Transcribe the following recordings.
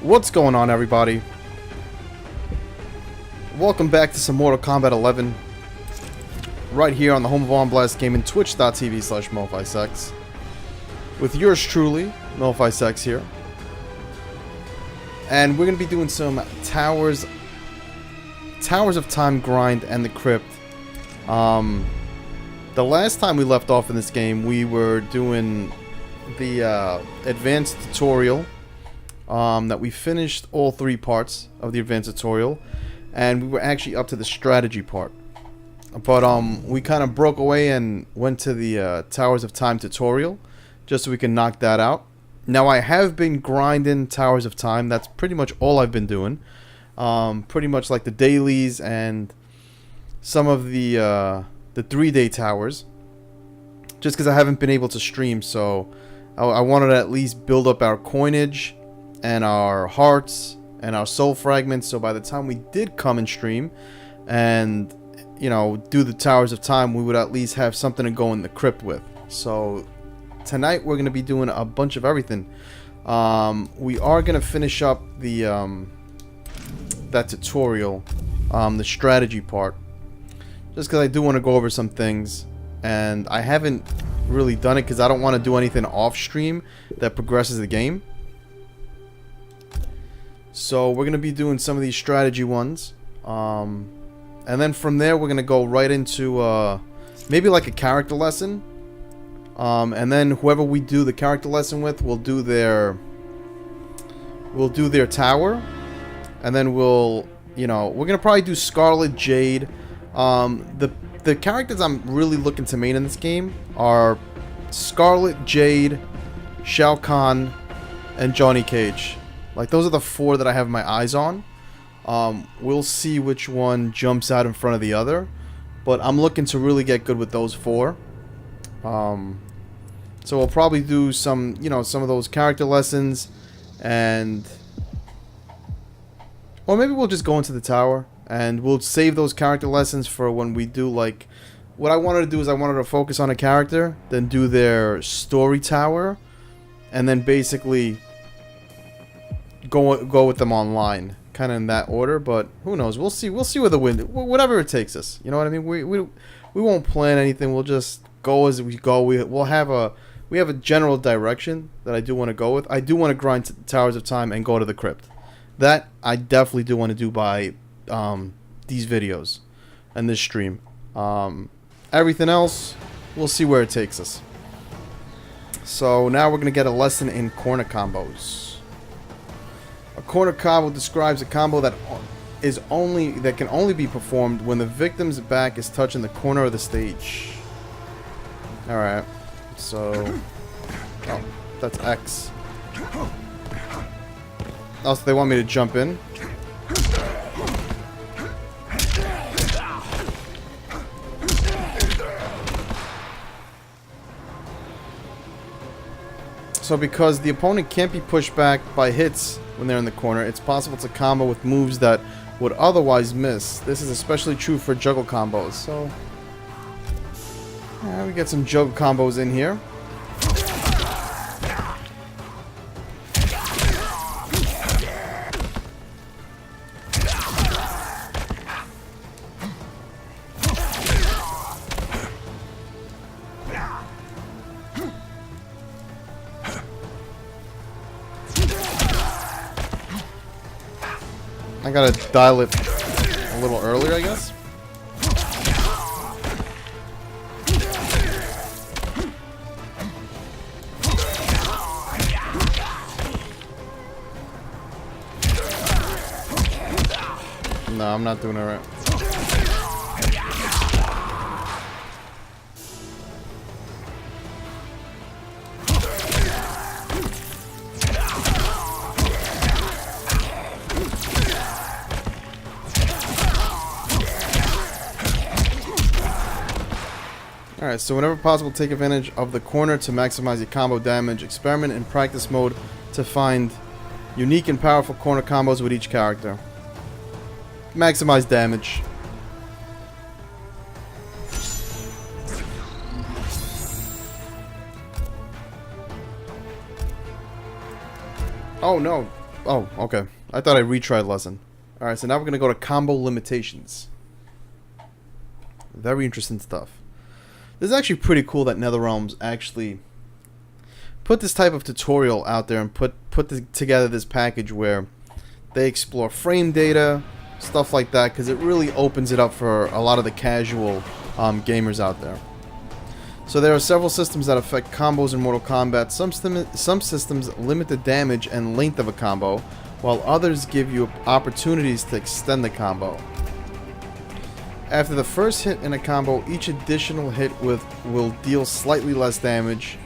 What's going on, everybody? Welcome back to some Mortal Kombat 11 right here on the home of On Blast Gaming, twitch.tv/MelficeX, with yours truly, MelficeX here. And we're going to be doing some Towers of Time grind and the Crypt. The last time we left off in this game, we were doing the advanced tutorial. That we finished all 3 parts of the advanced tutorial, and we were actually up to the strategy part. But we kind of broke away and went to the Towers of Time tutorial, just so we can knock that out. Now I have been grinding Towers of Time. That's pretty much all I've been doing. Pretty much like the dailies and some of the 3-day towers. Just because I haven't been able to stream, so I wanted to at least build up our coinage and our hearts and our soul fragments, so by the time we did come and stream and, you know, do the Towers of Time, we would at least have something to go in the crypt with. So tonight we're going to be doing a bunch of everything. We are going to finish up the that tutorial, the strategy part, just because I do want to go over some things, and I haven't really done it because I don't want to do anything off stream that progresses the game. So we're going to be doing some of these strategy ones. And then from there we're going to go right into maybe like a character lesson. And then whoever we do the character lesson with, we'll do their tower. And then we'll, you know, we're going to probably do Scarlet, Jade. The characters I'm really looking to main in this game are Scarlet, Jade, Shao Kahn, and Johnny Cage. Like, those are the 4 that I have my eyes on. We'll see which one jumps out in front of the other, but I'm looking to really get good with those 4. So we'll probably do some, you know, some of those character lessons, and or maybe we'll just go into the tower and we'll save those character lessons for when we do, like, what I wanted to do is I wanted to focus on a character, then do their story tower, and then basically go with them online, kind of in that order. But who knows? We'll see where the wind, whatever it takes us. You know what I mean? We won't plan anything. We'll just go as we go. We have a general direction that I do want to go with. I do want to grind to the Towers of Time and go to the crypt. That I definitely do want to do by these videos and this stream. Everything else, we'll see where it takes us. So now we're gonna get a lesson in corner combos. A corner combo describes a combo that can only be performed when the victim's back is touching the corner of the stage. Alright, so oh, that's X. Oh, so they want me to jump in. So because the opponent can't be pushed back by hits when they're in the corner, it's possible to combo with moves that would otherwise miss. This is especially true for juggle combos. So we get some juggle combos in here. I gotta dial it a little earlier, I guess. No, I'm not doing it right. Alright, so whenever possible, take advantage of the corner to maximize your combo damage. Experiment in practice mode to find unique and powerful corner combos with each character. Maximize damage. Oh no. Oh, okay. I thought I retried lesson. Alright, so now we're going to go to combo limitations. Very interesting stuff. This is actually pretty cool that NetherRealms actually put this type of tutorial out there and put together this package where they explore frame data, stuff like that, because it really opens it up for a lot of the casual gamers out there. So there are several systems that affect combos in Mortal Kombat. Some systems limit the damage and length of a combo, while others give you opportunities to extend the combo. After the first hit in a combo, each additional hit will deal slightly less damage.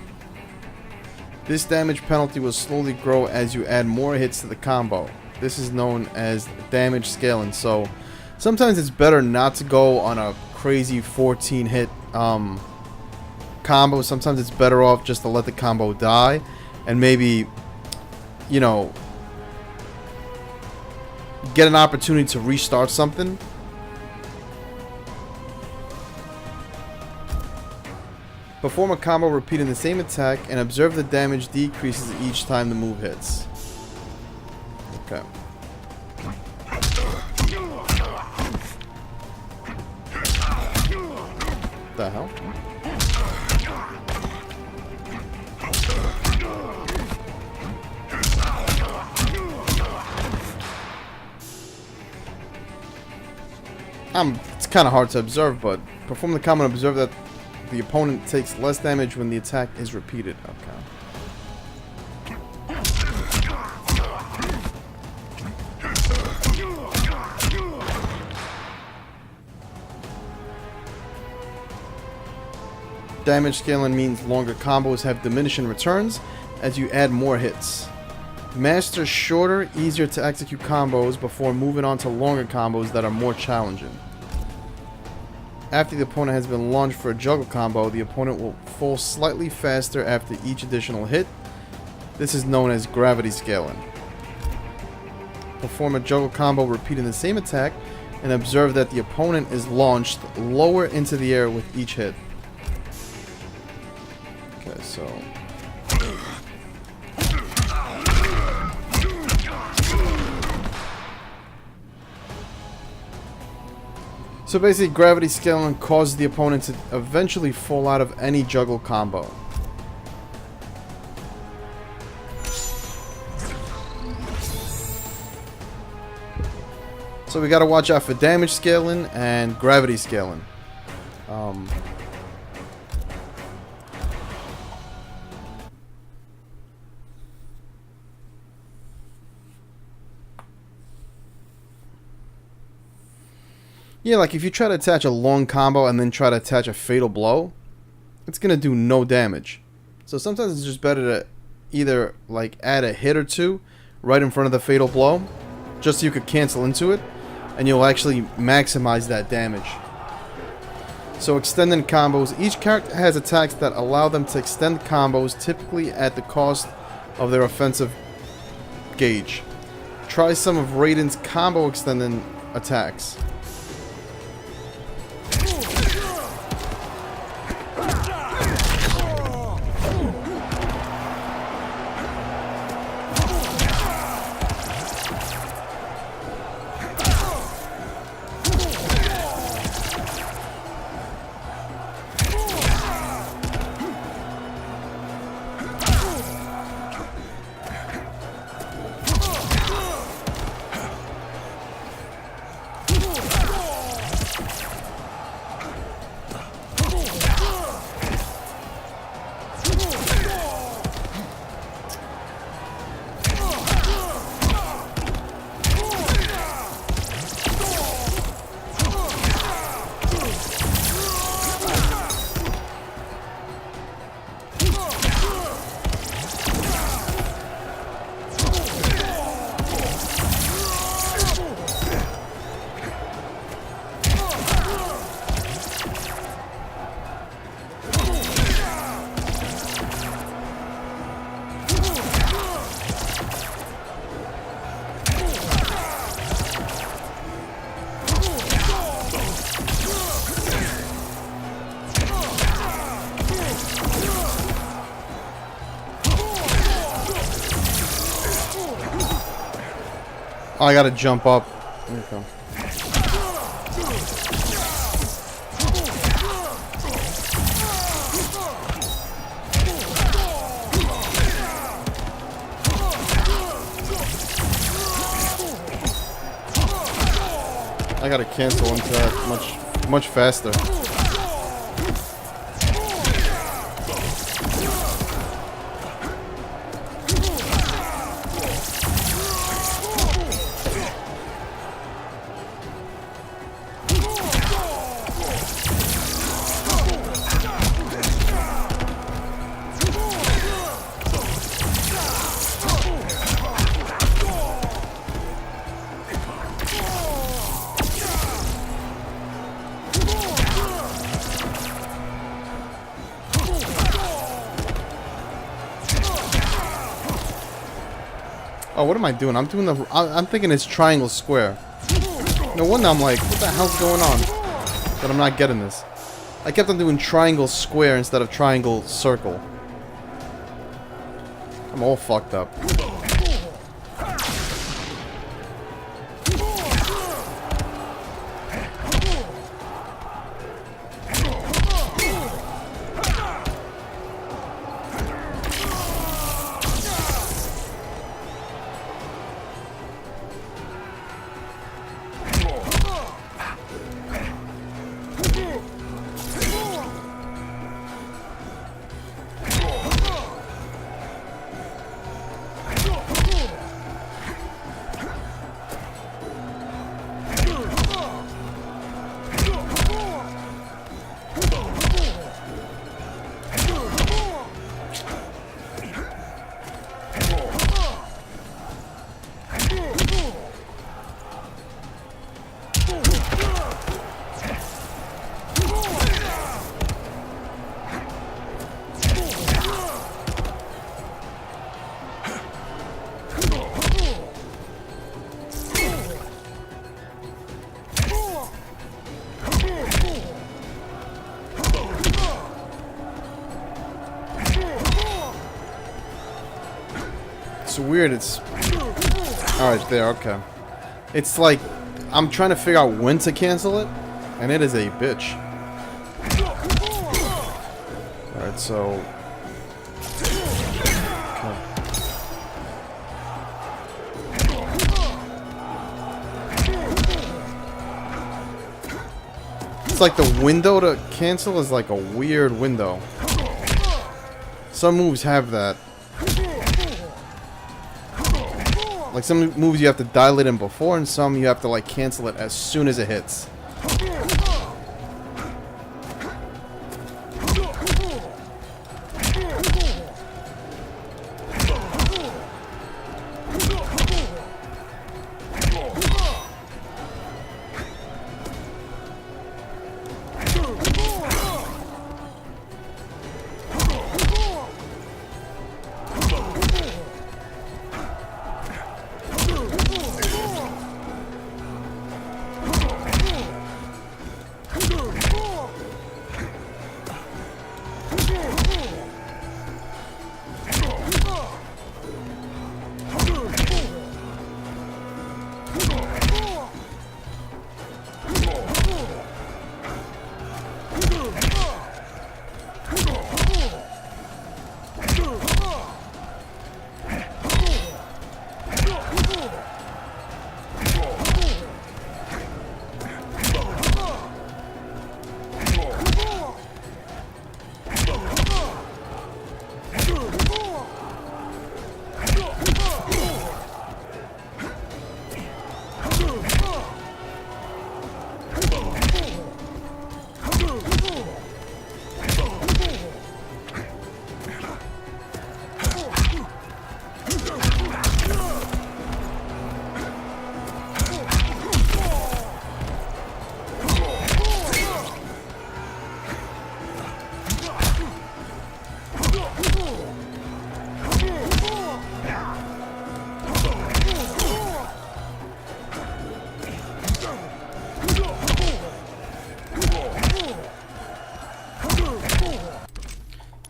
This damage penalty will slowly grow as you add more hits to the combo. This is known as damage scaling. So sometimes it's better not to go on a crazy 14 hit combo. Sometimes it's better off just to let the combo die and maybe, you know, get an opportunity to restart something. Perform a combo repeating the same attack and observe the damage decreases each time the move hits. Okay. The hell? It's kind of hard to observe, but perform the combo and observe that the opponent takes less damage when the attack is repeated. Okay. Damage scaling means longer combos have diminishing returns as you add more hits. Master shorter, easier to execute combos before moving on to longer combos that are more challenging. After the opponent has been launched for a juggle combo, the opponent will fall slightly faster after each additional hit. This is known as gravity scaling. Perform a juggle combo repeating the same attack and observe that the opponent is launched lower into the air with each hit. Okay, so... So basically, gravity scaling causes the opponent to eventually fall out of any juggle combo. So we gotta watch out for damage scaling and gravity scaling. Yeah, like if you try to attach a long combo and then try to attach a fatal blow, it's gonna do no damage. So sometimes it's just better to either like add a hit or two right in front of the fatal blow, just so you could cancel into it, and you'll actually maximize that damage. So extending combos. Each character has attacks that allow them to extend combos, typically at the cost of their offensive gauge. Try some of Raiden's combo extending attacks. Oh, I gotta jump up. There you go. I gotta cancel into that much faster. Oh, what am I doing? I'm doing the... I'm thinking it's triangle square. No wonder I'm like, what the hell's going on? But I'm not getting this. I kept on doing triangle square instead of triangle circle. I'm all fucked up. It's weird, it's... Alright, there, okay. It's like, I'm trying to figure out when to cancel it, and it is a bitch. Alright, so... Okay. It's like the window to cancel is like a weird window. Some moves have that. Like some moves you have to dial it in before, and some you have to like cancel it as soon as it hits.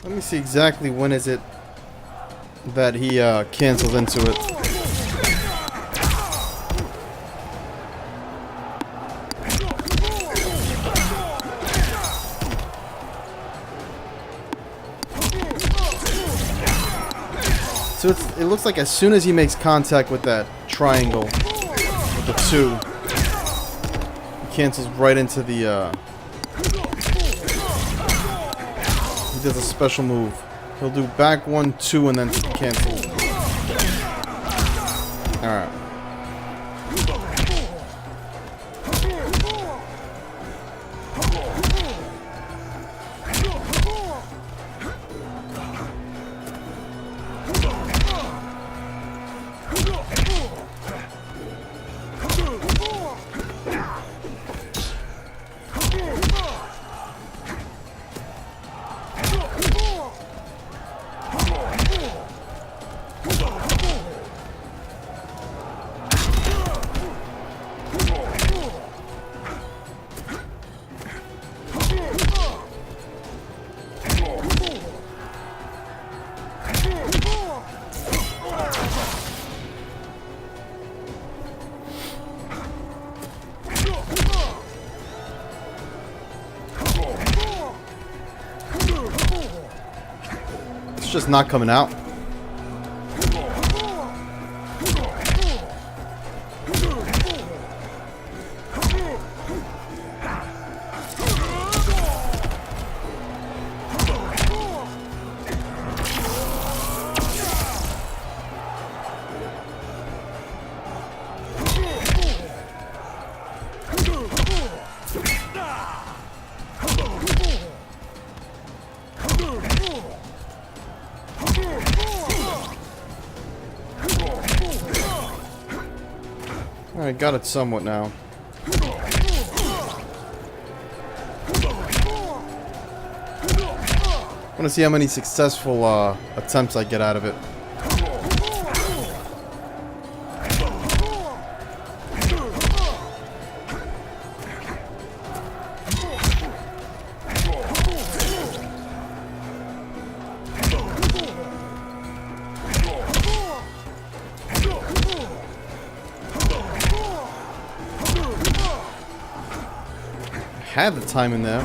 Let me see exactly when is it that he cancels into it. So it looks like as soon as he makes contact with that triangle, with the 2, he cancels right into the, he does a special move. He'll do back 1, 2, and then cancel. Alright. Just not coming out. I got it somewhat now. I want to see how many successful attempts I get out of it. Had the time in there.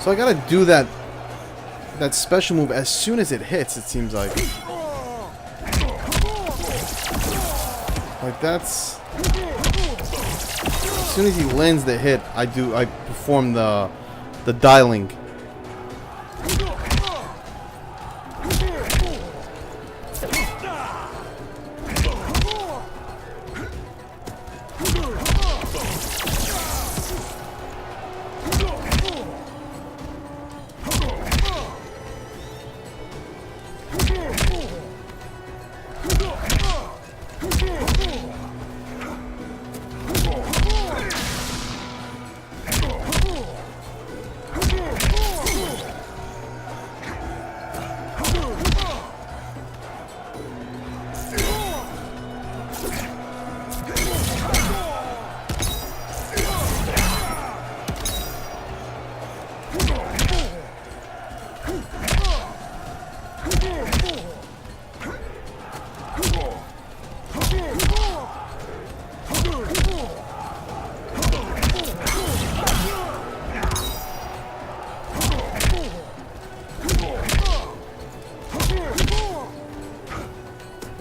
So I gotta do that special move as soon as it hits, it seems like. Like that's... As soon as he lands the hit, I perform the dialing.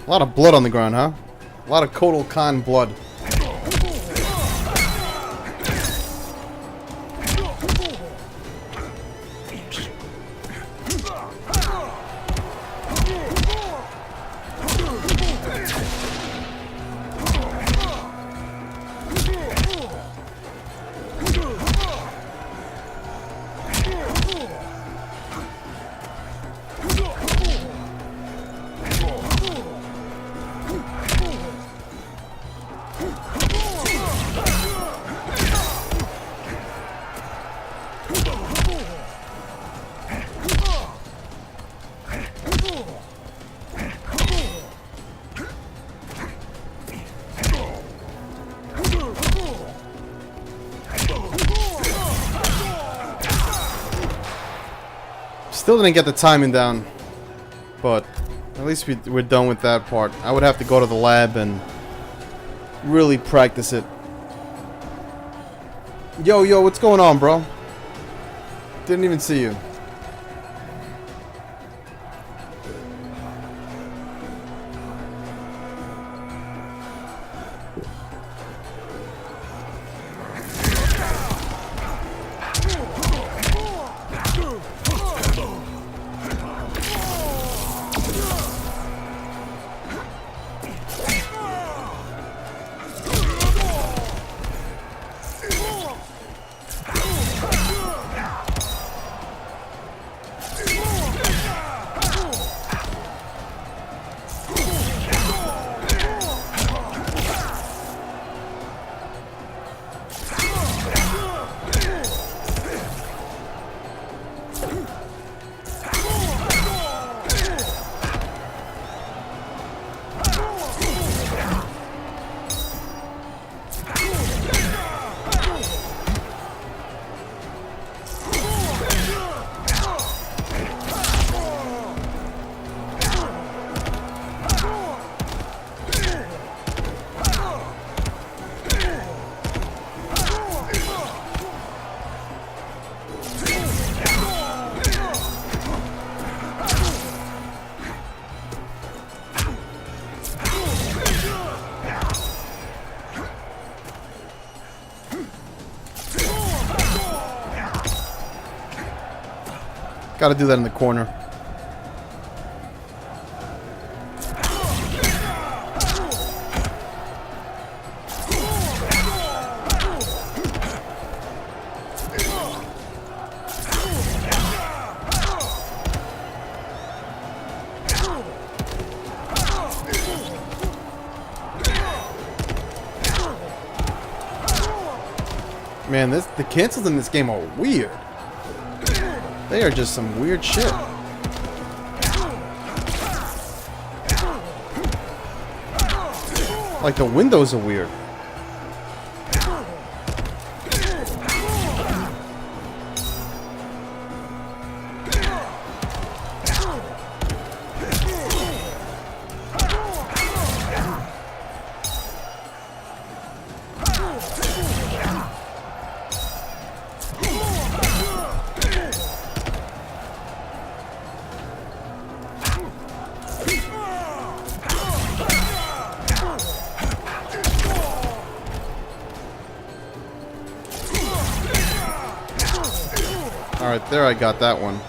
A lot of blood on the ground, huh? A lot of Kotal Khan blood. Still didn't get the timing down, but at least we're done with that part. I would have to go to the lab and really practice it. Yo, what's going on, bro? Didn't even see you. Gotta do that in the corner. Man, the cancels in this game are weird. They are just some weird shit. Like the windows are weird. Alright, there I got that one.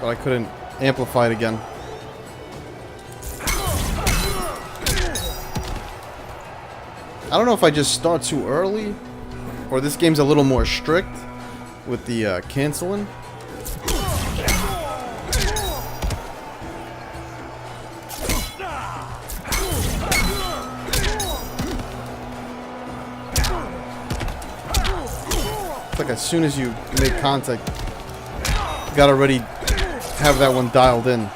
But I couldn't amplify it again. I don't know if I just start too early, or this game's a little more strict with the canceling. It's like as soon as you make contact, you gotta already have that one dialed in.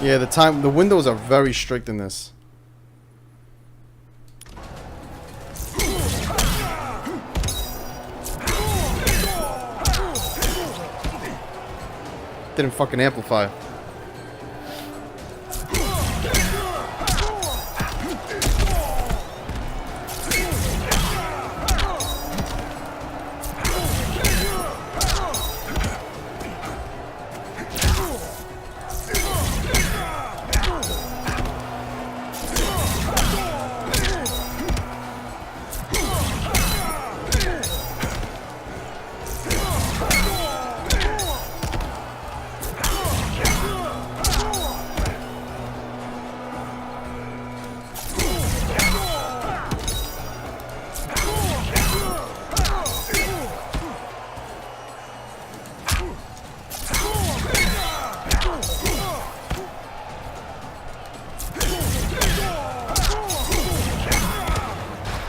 Yeah, the windows are very strict in this. Didn't fucking amplify.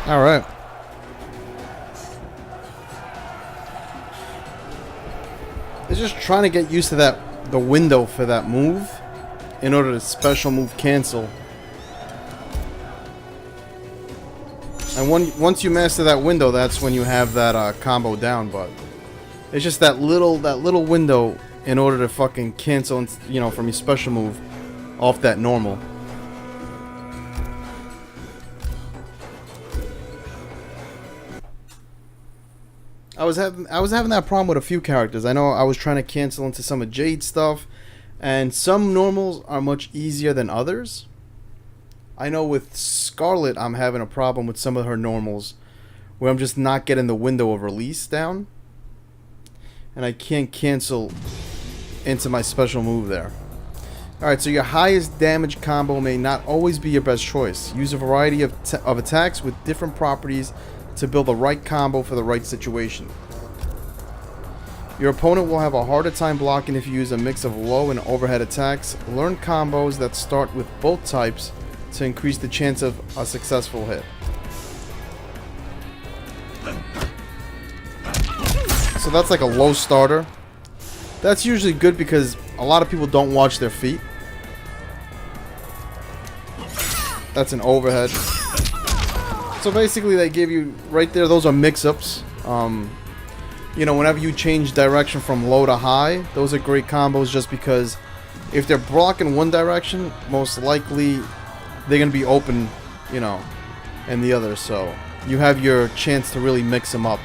All right. It's just trying to get used to the window for that move in order to special move cancel. And once you master that window, that's when you have that combo down. But it's just that little window in order to fucking cancel, you know, from your special move off that normal. I was having that problem with a few characters. I know I was trying to cancel into some of Jade's stuff, and some normals are much easier than others. I know with Scarlet, I'm having a problem with some of her normals, where I'm just not getting the window of release down, and I can't cancel into my special move there. Alright, so your highest damage combo may not always be your best choice. Use a variety of attacks with different properties to build the right combo for the right situation. Your opponent will have a harder time blocking if you use a mix of low and overhead attacks. Learn combos that start with both types to increase the chance of a successful hit. So that's like a low starter. That's usually good because a lot of people don't watch their feet. That's an overhead. So basically they give you, right there, those are mix-ups. You know, whenever you change direction from low to high, those are great combos just because if they're blocking one direction, most likely they're going to be open, you know, in the other. So you have your chance to really mix them up.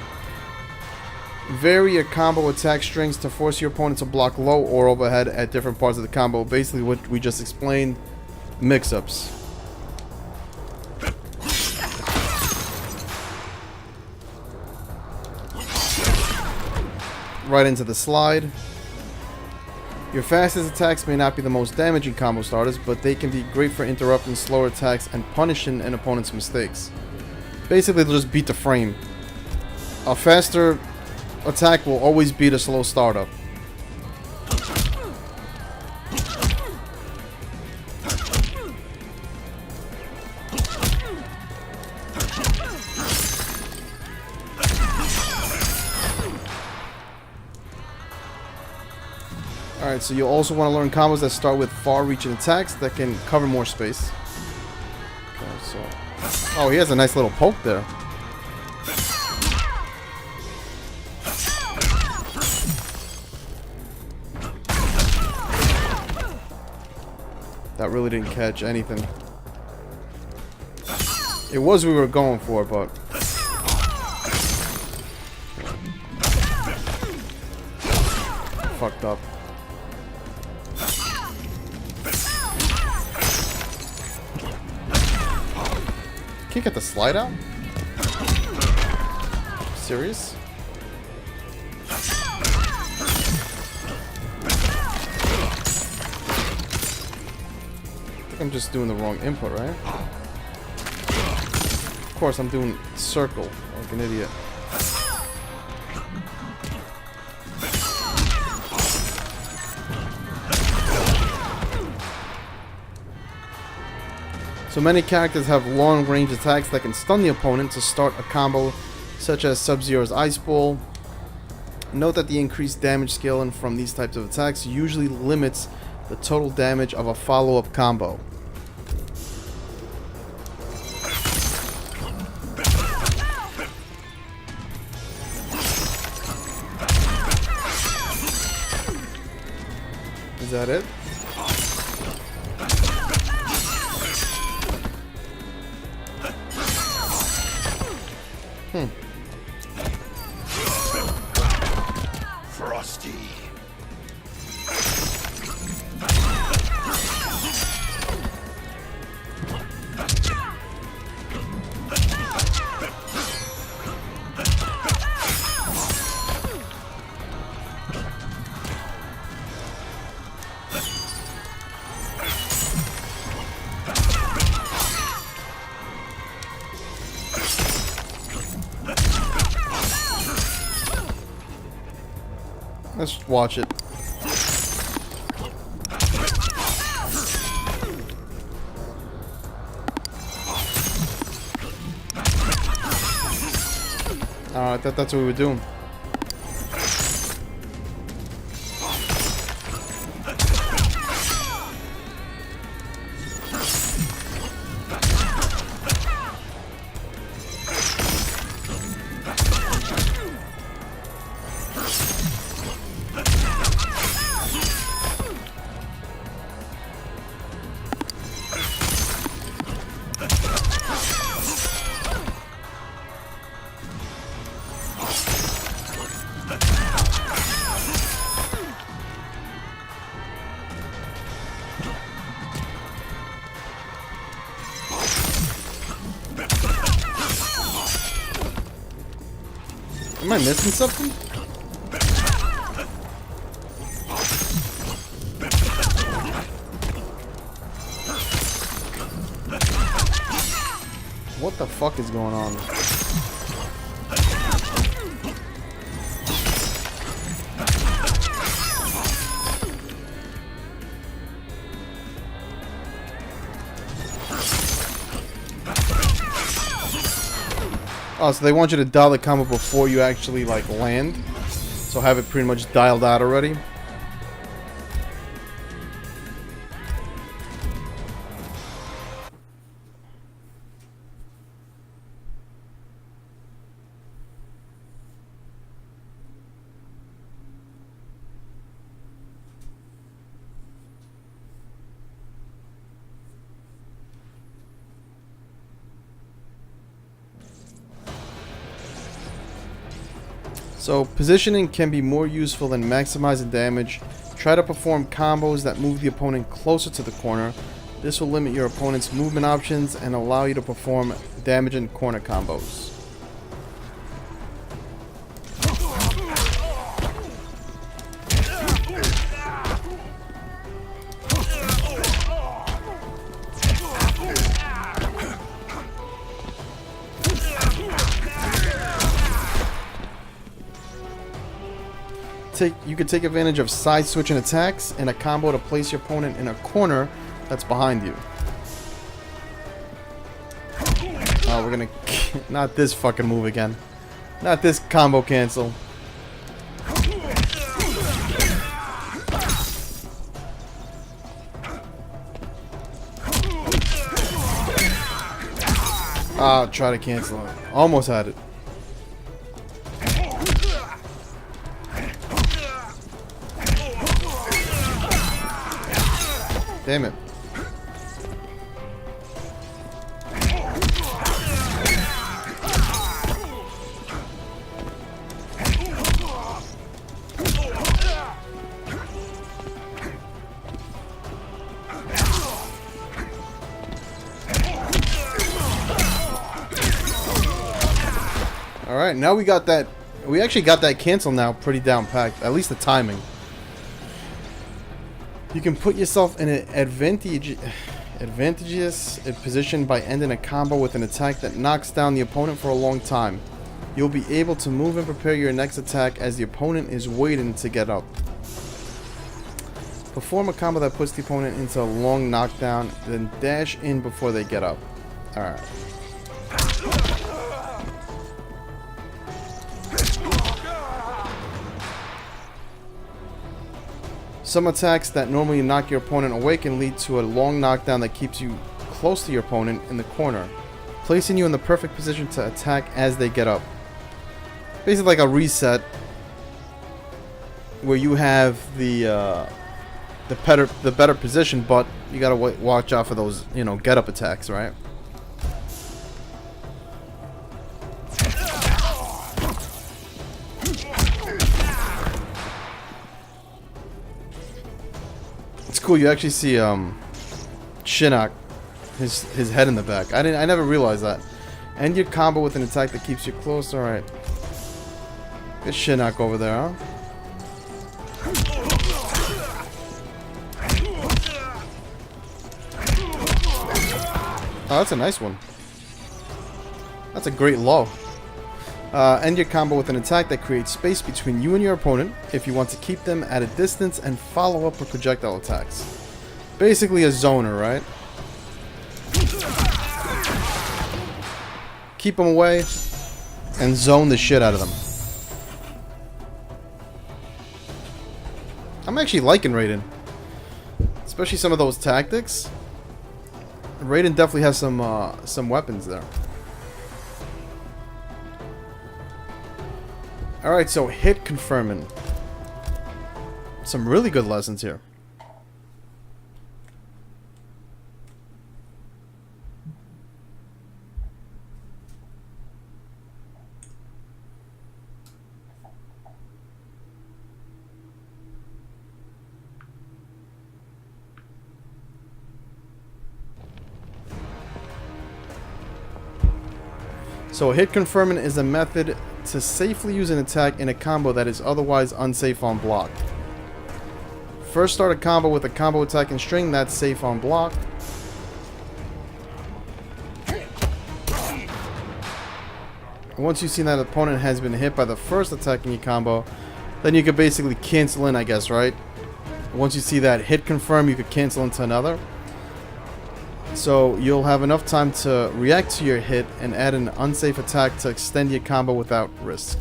Vary your combo attack strings to force your opponent to block low or overhead at different parts of the combo. Basically what we just explained, mix-ups. Right into the slide. Your fastest attacks may not be the most damaging combo starters, but they can be great for interrupting slower attacks and punishing an opponent's mistakes. Basically, they'll just beat the frame. A faster attack will always beat a slow startup. Alright, so you'll also want to learn combos that start with far-reaching attacks that can cover more space. Okay, so... Oh, he has a nice little poke there. That really didn't catch anything. It was what we were going for, but... Fucked up. Can't get the slide out? Serious? I think I'm just doing the wrong input, right? course, I'm doing circle like an idiot. So many characters have long-range attacks that can stun the opponent to start a combo, such as Sub-Zero's Ice Ball. Note that the increased damage scaling from these types of attacks usually limits the total damage of a follow-up combo. Is that it? Frosty. Let's watch it. Alright, that's what we were doing. Am I missing something? What the fuck is going on? Oh, so they want you to dial the combo before you actually, like, land? So have it pretty much dialed out already? So positioning can be more useful than maximizing damage. Try to perform combos that move the opponent closer to the corner. This will limit your opponent's movement options and allow you to perform damage in corner combos. You can take advantage of side switching attacks and a combo to place your opponent in a corner that's behind you. Oh, we're gonna... Not this fucking move again. Not this combo cancel. I'll try to cancel it. Almost had it. Damn it. Alright, now we got that. We actually got that cancel now pretty down packed. At least the timing. You can put yourself in an Advantages is positioned by ending a combo with an attack that knocks down the opponent for a long time. You'll be able to move and prepare your next attack as the opponent is waiting to get up. Perform a combo that puts the opponent into a long knockdown, then dash in before they get up. Alright. Some attacks that normally knock your opponent away can lead to a long knockdown that keeps you close to your opponent in the corner, placing you in the perfect position to attack as they get up. Basically like a reset where you have the better position, but you gotta watch out for those, you know, get up attacks, right? It's cool. You actually see Shinnok, his head in the back. I never realized that. End your combo with an attack that keeps you close. All right. Get Shinnok over there, huh? Oh, that's a nice one. That's a great low. End your combo with an attack that creates space between you and your opponent if you want to keep them at a distance, and follow up with projectile attacks. Basically a zoner, right? Keep them away and zone the shit out of them. I'm actually liking Raiden. Especially some of those tactics. Raiden definitely has some weapons there. Alright, so hit confirming. Some really good lessons here. So hit confirming is a method to safely use an attack in a combo that is otherwise unsafe on block. First start a combo with a combo attack and string that's safe on block. Once you've seen that opponent has been hit by the first attack in your combo, then you could basically cancel in, I guess, right? Once you see that hit confirm, you could cancel into another. So you'll have enough time to react to your hit and add an unsafe attack to extend your combo without risk.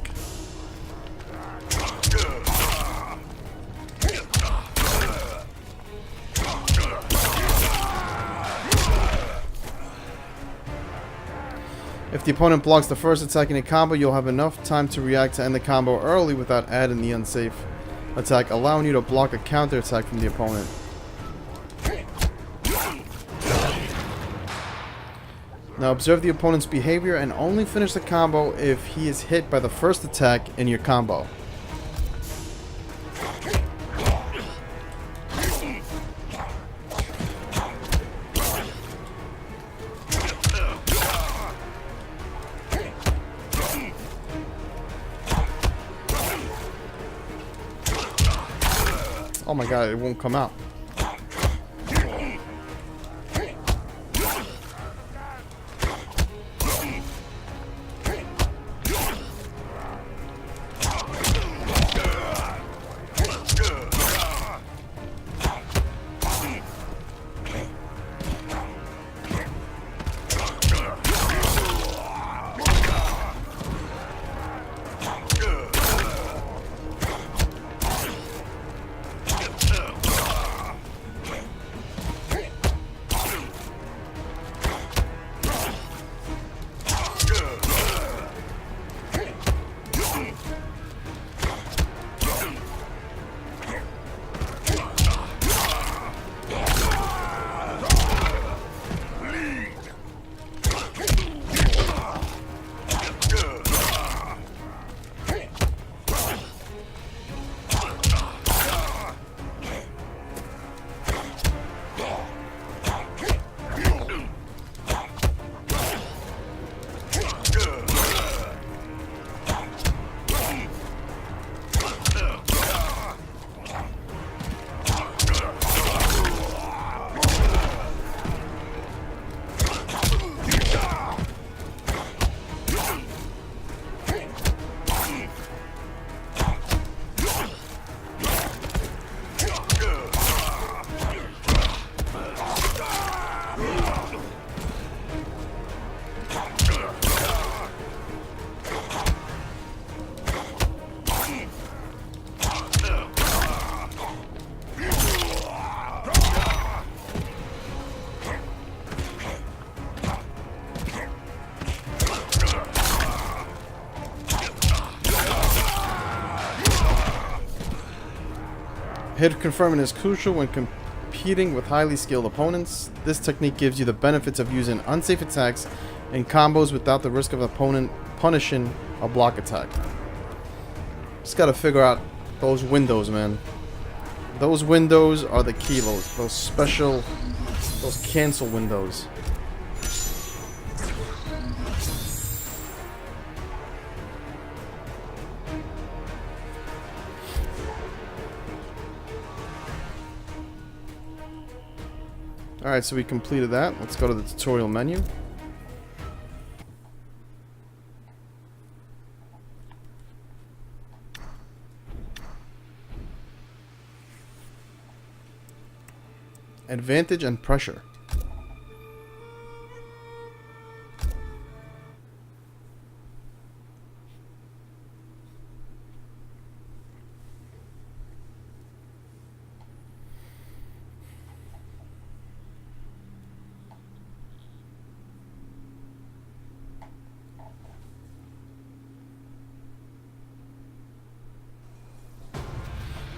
If the opponent blocks the first attack in a combo, you'll have enough time to react to end the combo early without adding the unsafe attack, allowing you to block a counter attack from the opponent. Now observe the opponent's behavior and only finish the combo if he is hit by the first attack in your combo. Oh my god, it won't come out. Hit confirming is crucial when competing with highly skilled opponents. This technique gives you the benefits of using unsafe attacks and combos without the risk of an opponent punishing a block attack. Just gotta figure out those windows, man. Those windows are the key, those special, those cancel windows. Alright, so we completed that. Let's go to the tutorial menu. Advantage and pressure.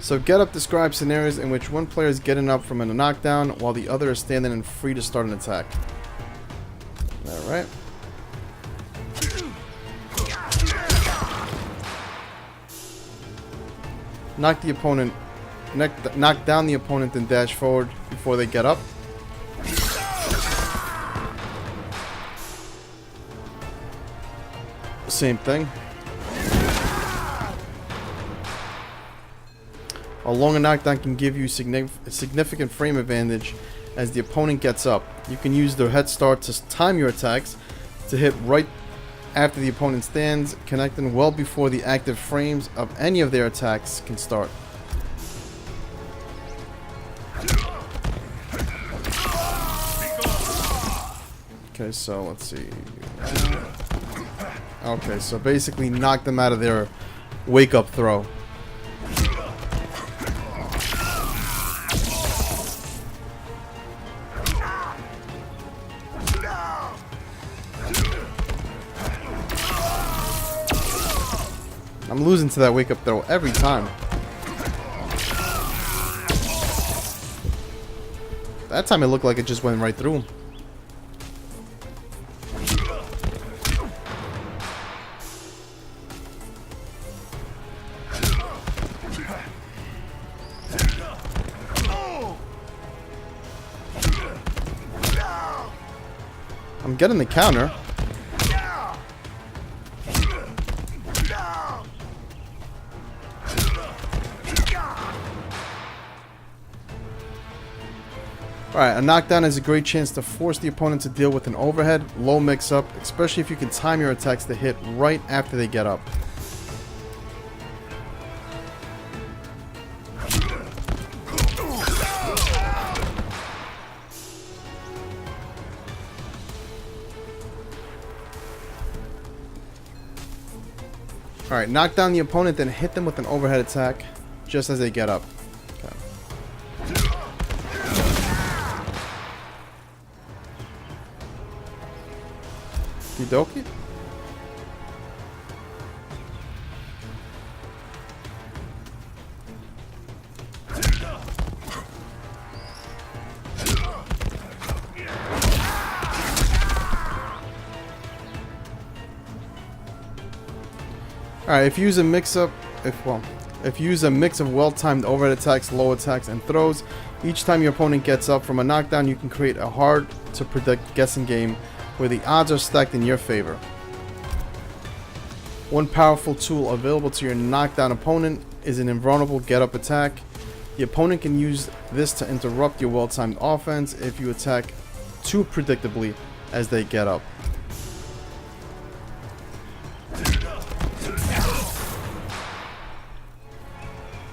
So get up describes scenarios in which one player is getting up from a knockdown while the other is standing and free to start an attack. Alright. Knock down the opponent and dash forward before they get up. Same thing. A longer knockdown can give you significant frame advantage as the opponent gets up. You can use the head start to time your attacks to hit right after the opponent stands, connecting well before the active frames of any of their attacks can start. Okay, so let's see. Okay, so basically knock them out of their wake-up throw. I'm losing to that wake-up throw every time. That time it looked like it just went right through him. I'm getting the counter. Alright, a knockdown is a great chance to force the opponent to deal with an overhead, low mix-up, especially if you can time your attacks to hit right after they get up. Alright, knock down the opponent, then hit them with an overhead attack just as they get up. Okay. Okie dokie. Alright, if you use a mix of well-timed overhead attacks, low attacks, and throws, each time your opponent gets up from a knockdown, you can create a hard-to-predict guessing game where the odds are stacked in your favor. One powerful tool available to your knockdown opponent is an invulnerable get-up attack. The opponent can use this to interrupt your well-timed offense if you attack too predictably as they get up.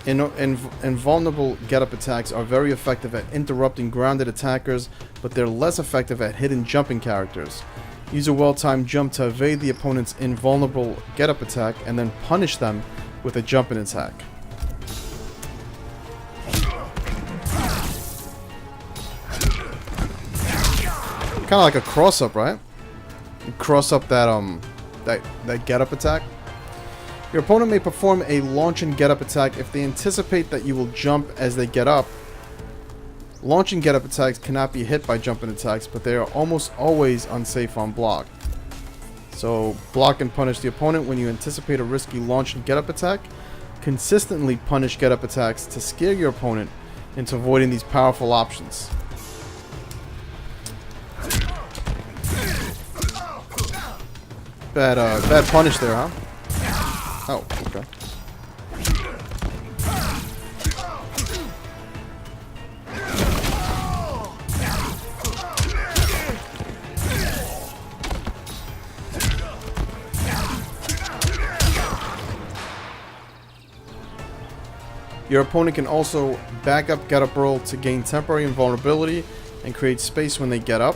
Invulnerable get-up attacks are very effective at interrupting grounded attackers, but they're less effective at hitting jumping characters. Use a well-timed jump to evade the opponent's invulnerable get-up attack and then punish them with a jumping attack. Kind of like a cross-up, right? You cross up that that get-up attack. Your opponent may perform a launch and get up attack if they anticipate that you will jump as they get up. Launch and get up attacks cannot be hit by jumping attacks, but they are almost always unsafe on block. So block and punish the opponent when you anticipate a risky launch and get up attack. Consistently punish get up attacks to scare your opponent into avoiding these powerful options. Bad punish there, huh? Oh, okay. Your opponent can also back up get up roll to gain temporary invulnerability and create space when they get up.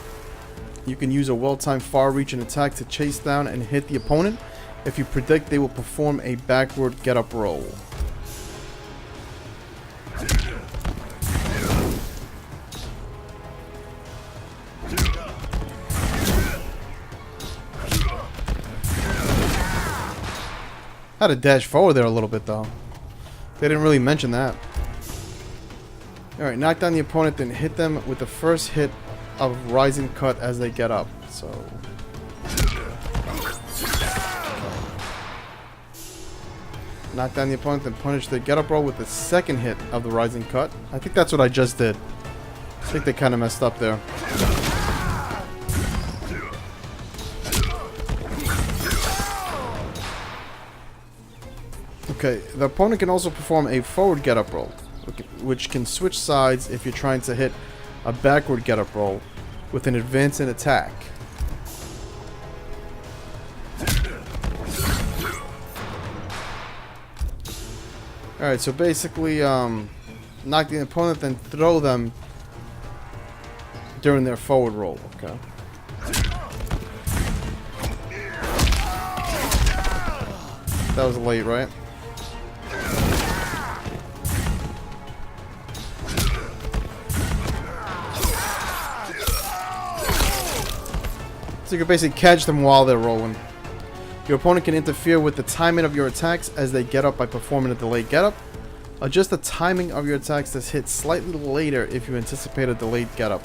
You can use a well-timed far-reaching attack to chase down and hit the opponent if you predict they will perform a backward get up roll. Had to dash forward there a little bit though. They didn't really mention that. Alright, knock down the opponent, then hit them with the first hit of rising cut as they get up. So knock down the opponent, then punish the get up roll with the second hit of the rising cut. I think that's what I just did. I think they kind of messed up there. Okay, the opponent can also perform a forward get up roll, which can switch sides if you're trying to hit a backward get up roll with an advance in attack. Alright, so basically, knock the opponent, then throw them during their forward roll, okay? That was late, right? So you can basically catch them while they're rolling. Your opponent can interfere with the timing of your attacks as they get up by performing a delayed get up. Adjust the timing of your attacks to hit slightly later if you anticipate a delayed get up.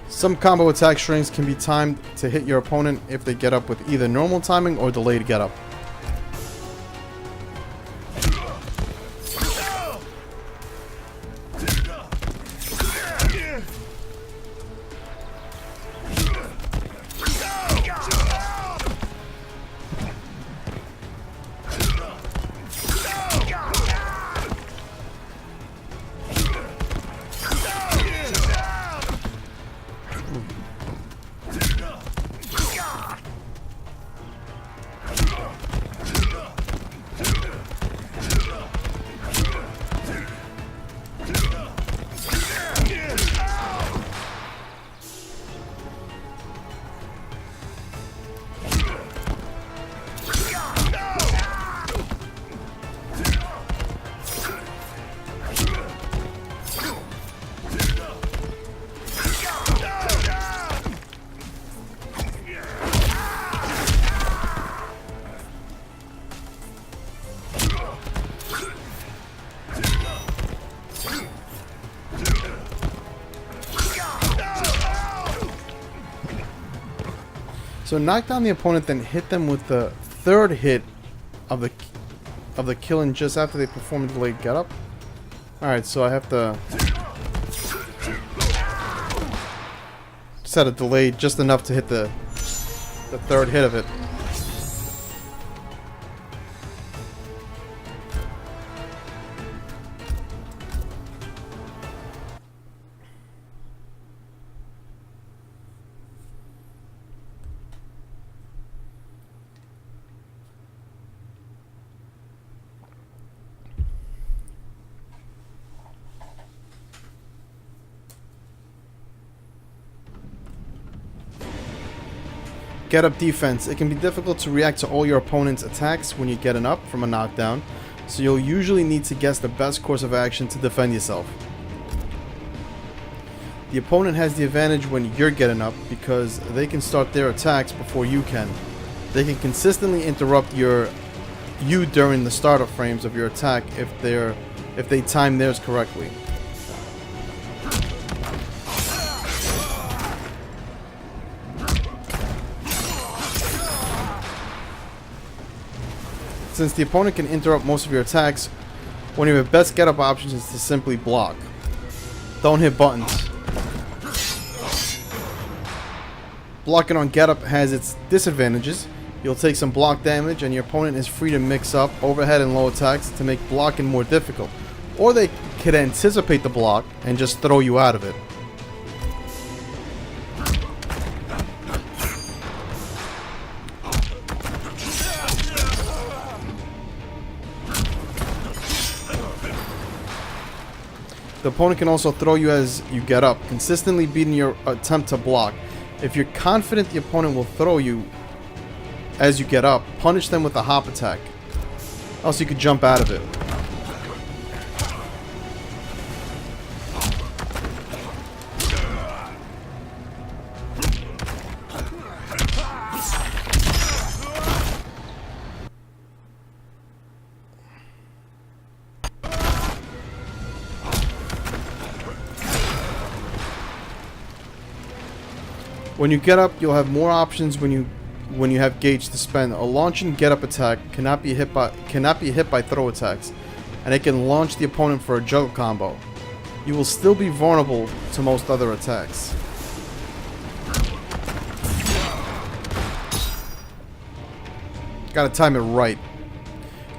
Some combo attack strings can be timed to hit your opponent if they get up with either normal timing or delayed get up. So knock down the opponent, then hit them with the third hit of the killing just after they perform a delayed get up. Alright, so I have to set a delay just enough to hit the third hit of it. Get up defense. It can be difficult to react to all your opponent's attacks when you get an up from a knockdown, so you'll usually need to guess the best course of action to defend yourself. The opponent has the advantage when you're getting up because they can start their attacks before you can. They can consistently interrupt you during the startup frames of your attack if they time theirs correctly. Since the opponent can interrupt most of your attacks, one of your best get-up options is to simply block. Don't hit buttons. Blocking on get-up has its disadvantages. You'll take some block damage and your opponent is free to mix up overhead and low attacks to make blocking more difficult. Or they could anticipate the block and just throw you out of it. The opponent can also throw you as you get up, consistently beating your attempt to block. If you're confident the opponent will throw you as you get up, punish them with a hop attack. Else you could jump out of it. When you get up, you'll have more options when you have gauge to spend. A launching get up attack cannot be hit by throw attacks, and it can launch the opponent for a juggle combo. You will still be vulnerable to most other attacks. Gotta time it right.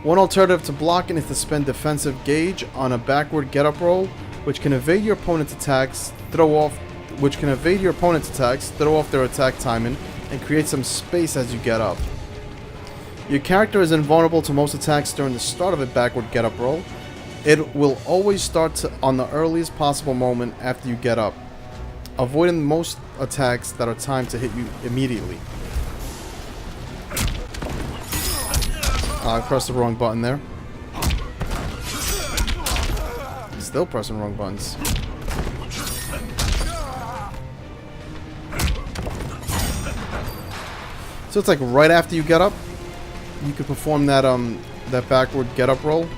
One alternative to blocking is to spend defensive gauge on a backward get up roll, which can evade your opponent's attacks, throw off their attack timing, and create some space as you get up. Your character is invulnerable to most attacks during the start of a backward get up roll. It will always start on the earliest possible moment after you get up, avoiding most attacks that are timed to hit you immediately. I pressed the wrong button there. Still pressing wrong buttons. So it's like right after you get up, you can perform that that backward get up roll.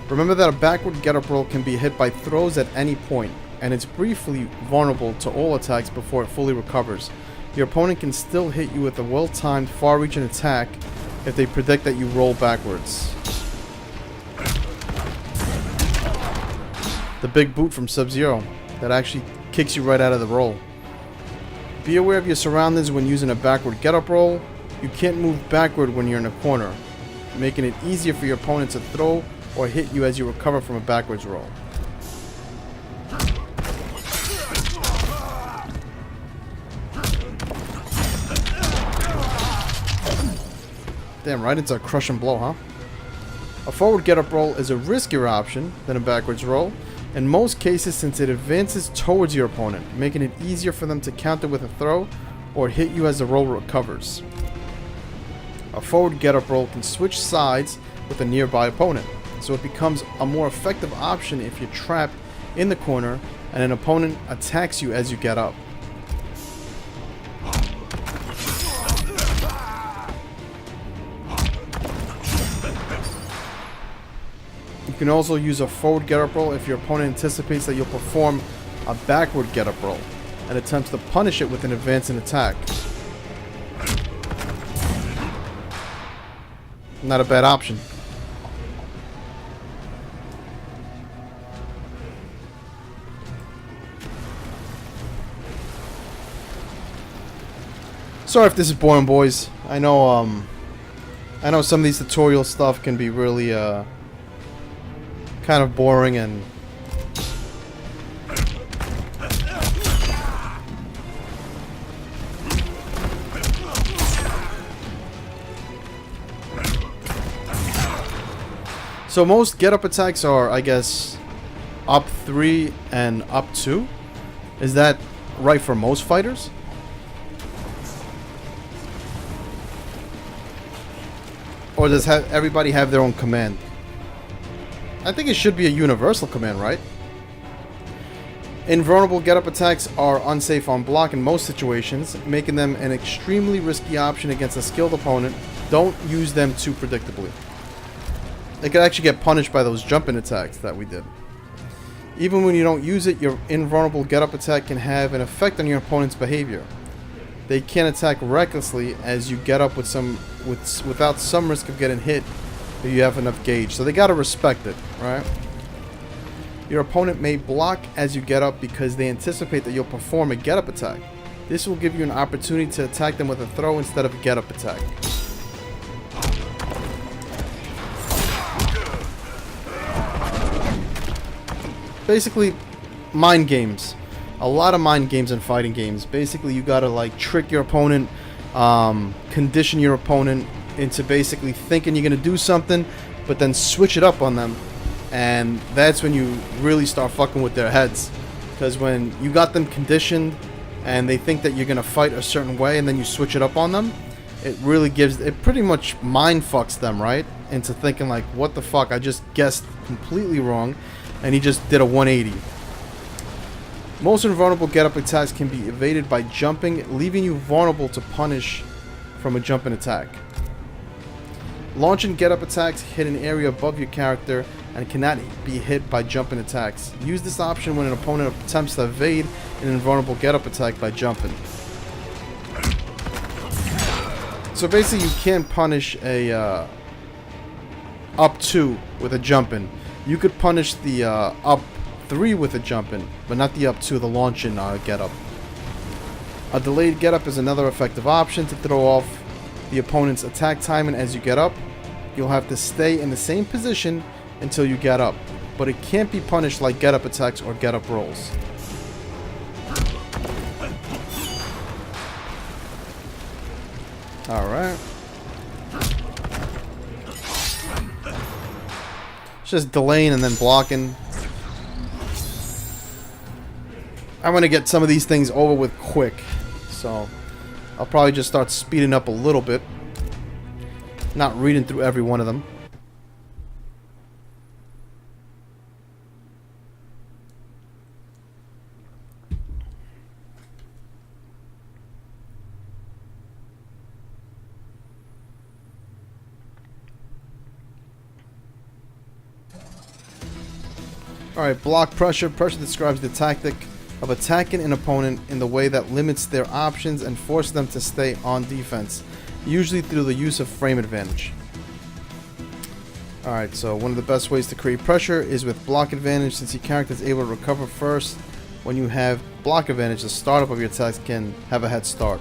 Remember that a backward get up roll can be hit by throws at any point, and it's briefly vulnerable to all attacks before it fully recovers. Your opponent can still hit you with a well-timed, far-reaching attack if they predict that you roll backwards. The big boot from Sub-Zero that actually kicks you right out of the roll. Be aware of your surroundings when using a backward get-up roll. You can't move backward when you're in a corner, making it easier for your opponent to throw or hit you as you recover from a backwards roll. Damn right, it's a crush and blow, huh? A forward get-up roll is a riskier option than a backwards roll, in most cases since it advances towards your opponent, making it easier for them to counter with a throw or hit you as the roll recovers. A forward get-up roll can switch sides with a nearby opponent, so it becomes a more effective option if you're trapped in the corner and an opponent attacks you as you get up. You can also use a forward get-up roll if your opponent anticipates that you'll perform a backward get-up roll and attempts to punish it with an advancing attack. Not a bad option. Sorry if this is boring, boys. I know some of these tutorial stuff can be really kind of boring and so most get-up attacks are, I guess, up 3 and up 2. Is that right for most fighters? Or does everybody have their own command? I think it should be a universal command, right? Invulnerable get-up attacks are unsafe on block in most situations, making them an extremely risky option against a skilled opponent. Don't use them too predictably. They could actually get punished by those jumping attacks that we did. Even when you don't use it, your invulnerable get-up attack can have an effect on your opponent's behavior. They can attack recklessly as you get up without some risk of getting hit if you have enough gauge. So they gotta respect it, right? Your opponent may block as you get up because they anticipate that you'll perform a get-up attack. This will give you an opportunity to attack them with a throw instead of a get-up attack. Basically, mind games. A lot of mind games and fighting games. Basically, you gotta like trick your opponent, condition your opponent into basically thinking you're gonna do something, but then switch it up on them. And that's when you really start fucking with their heads. Because when you got them conditioned and they think that you're going to fight a certain way and then you switch it up on them, it pretty much mind fucks them, right? Into thinking like, what the fuck, I just guessed completely wrong and he just did a 180. Most invulnerable get-up attacks can be evaded by jumping, leaving you vulnerable to punish from a jumping attack. Launching get-up attacks hit an area above your character and cannot be hit by jumping attacks. Use this option when an opponent attempts to evade an invulnerable get-up attack by jumping. So basically you can't punish a up 2 with a jumping. You could punish the up 3 with a jumping, but not the up 2, the launching get-up. A delayed get-up is another effective option to throw off the opponent's attack timing as you get up. You'll have to stay in the same position until you get up, but it can't be punished like get-up attacks or get-up rolls. Alright. It's just delaying and then blocking. I'm gonna get some of these things over with quick, so I'll probably just start speeding up a little bit, not reading through every one of them. Alright, block pressure. Pressure describes the tactic of attacking an opponent in the way that limits their options and forces them to stay on defense, usually through the use of frame advantage. Alright, so one of the best ways to create pressure is with block advantage. Since your character is able to recover first, when you have block advantage, the startup of your attacks can have a head start.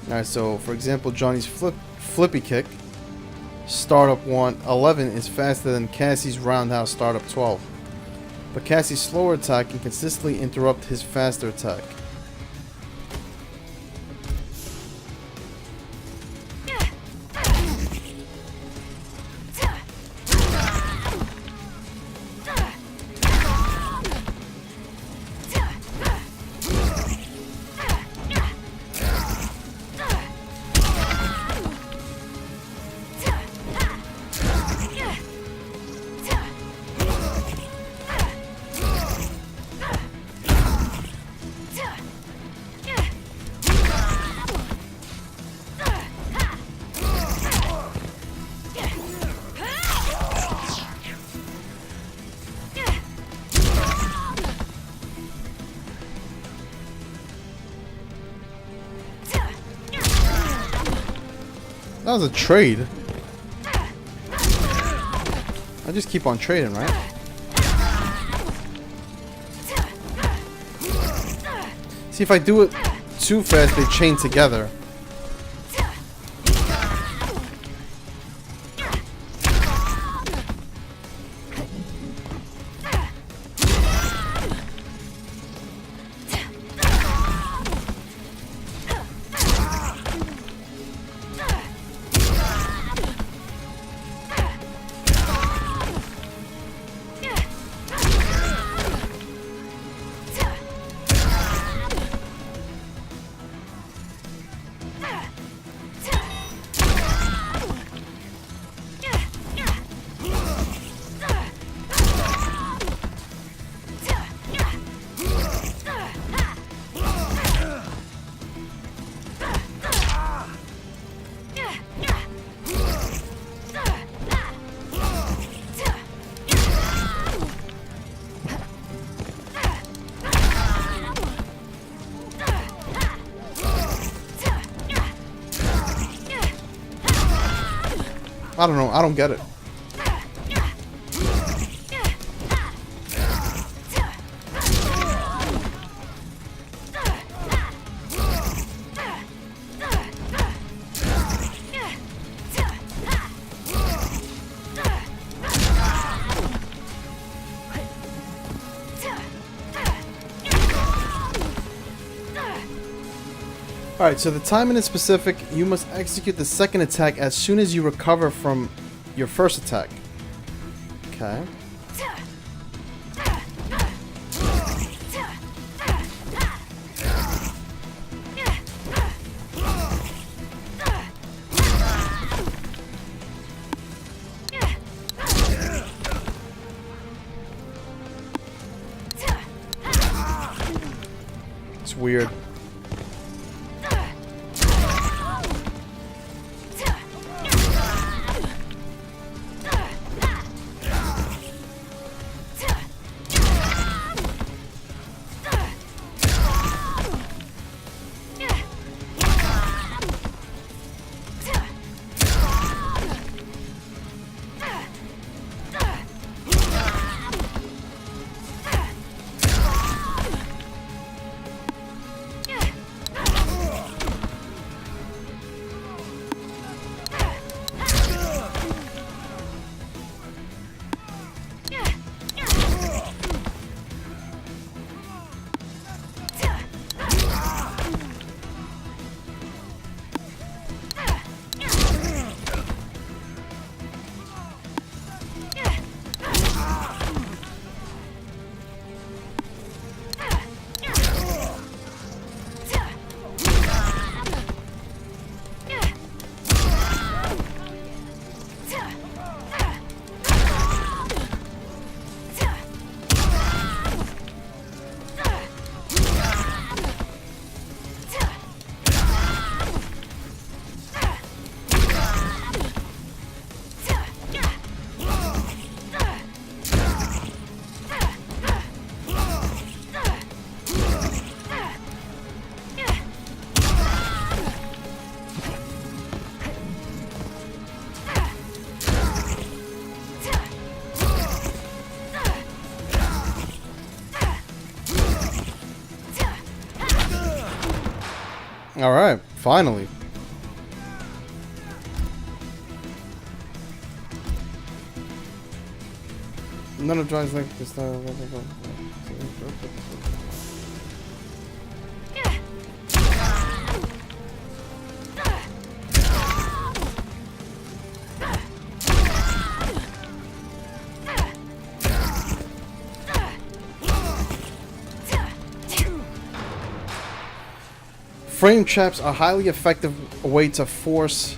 Alright, so for example, Johnny's flippy kick, startup 11 is faster than Cassie's roundhouse startup 12. But Cassie's slower attack can consistently interrupt his faster attack. That was a trade. I just keep on trading, right? See, if I do it too fast, they chain together. I don't know. I don't get it. Alright, so the timing is specific. You must execute the second attack as soon as you recover from your first attack. Okay. It's weird. Alright, finally. None of drives like this. Frame traps are a highly effective way to force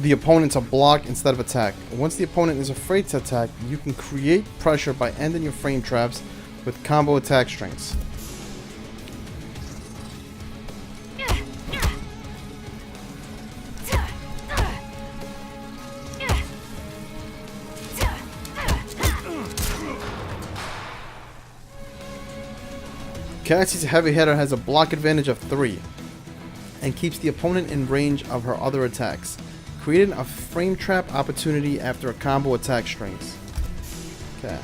the opponent to block instead of attack. Once the opponent is afraid to attack, you can create pressure by ending your frame traps with combo attack strings. Cassie's heavy hitter has a block advantage of 3 and keeps the opponent in range of her other attacks, creating a frame trap opportunity after a combo attack strings. Okay.